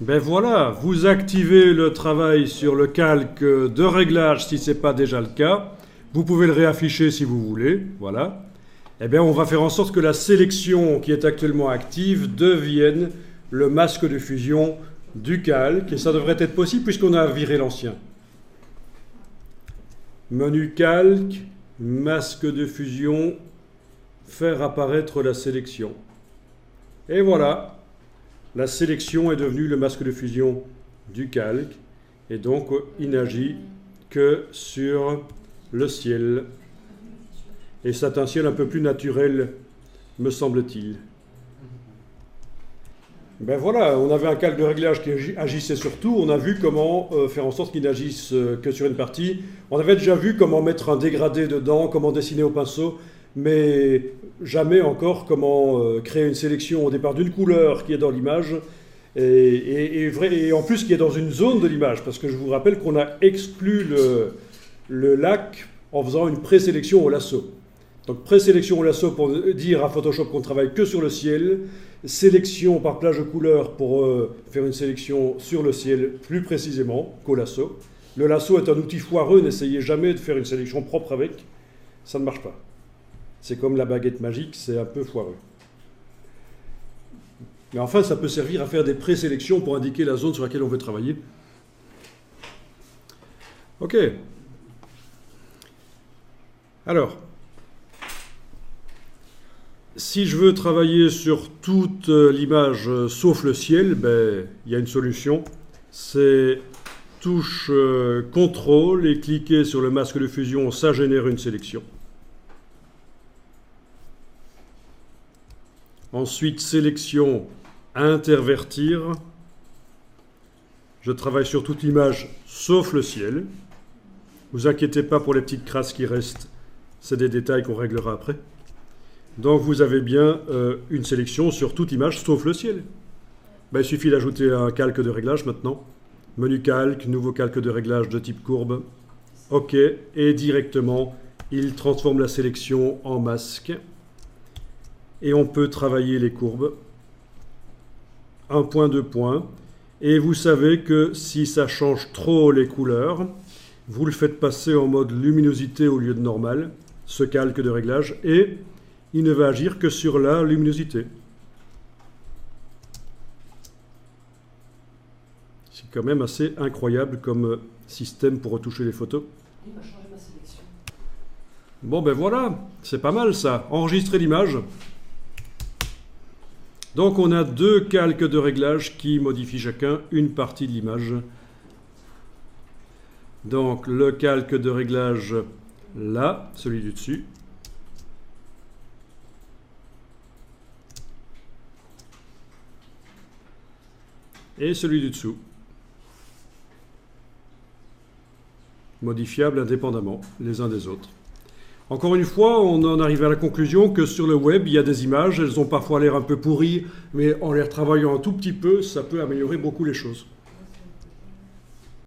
Ben voilà, vous activez le travail sur le calque de réglage si ce n'est pas déjà le cas. Vous pouvez le réafficher si vous voulez. Voilà. Eh bien, on va faire en sorte que la sélection qui est actuellement active devienne le masque de fusion du calque. Et ça devrait être possible puisqu'on a viré l'ancien. Menu calque, masque de fusion, faire apparaître la sélection. Et voilà, la sélection est devenue le masque de fusion du calque. Et donc, il n'agit que sur le ciel. Et c'est un ciel un peu plus naturel, me semble-t-il. Ben voilà, on avait un calque de réglage qui agissait sur tout. On a vu comment faire en sorte qu'il n'agisse que sur une partie. On avait déjà vu comment mettre un dégradé dedans, comment dessiner au pinceau, mais jamais encore comment créer une sélection au départ d'une couleur qui est dans l'image et en plus qui est dans une zone de l'image. Parce que je vous rappelle qu'on a exclu le lac en faisant une présélection au lasso. Donc présélection au lasso pour dire à Photoshop qu'on travaille que sur le ciel, sélection par plage de couleurs pour faire une sélection sur le ciel plus précisément qu'au lasso. Le lasso est un outil foireux, n'essayez jamais de faire une sélection propre avec, ça ne marche pas. C'est comme la baguette magique, c'est un peu foireux. Mais enfin, ça peut servir à faire des présélections pour indiquer la zone sur laquelle on veut travailler. Ok. Alors, si je veux travailler sur toute l'image sauf le ciel, ben, il y a une solution. C'est touche CTRL et cliquer sur le masque de fusion, ça génère une sélection. Ensuite, sélection, intervertir. Je travaille sur toute l'image sauf le ciel. Ne vous inquiétez pas pour les petites crasses qui restent, c'est des détails qu'on réglera après. Donc vous avez bien une sélection sur toute image sauf le ciel. Ben, il suffit d'ajouter un calque de réglage maintenant. Menu calque, nouveau calque de réglage de type courbe. OK. Et directement, il transforme la sélection en masque. Et on peut travailler les courbes. Un point, deux points. Et vous savez que si ça change trop les couleurs, vous le faites passer en mode luminosité au lieu de normal, ce calque de réglage, et il ne va agir que sur la luminosité. C'est quand même assez incroyable comme système pour retoucher les photos. Il va changer ma sélection. Bon ben voilà, c'est pas mal ça. Enregistrer l'image. Donc on a deux calques de réglage qui modifient chacun une partie de l'image. Donc le calque de réglage là, celui du dessus. Et celui du dessous. Modifiables indépendamment les uns des autres. Encore une fois, on en arrive à la conclusion que sur le web, il y a des images, elles ont parfois l'air un peu pourries, mais en les retravaillant un tout petit peu, ça peut améliorer beaucoup les choses.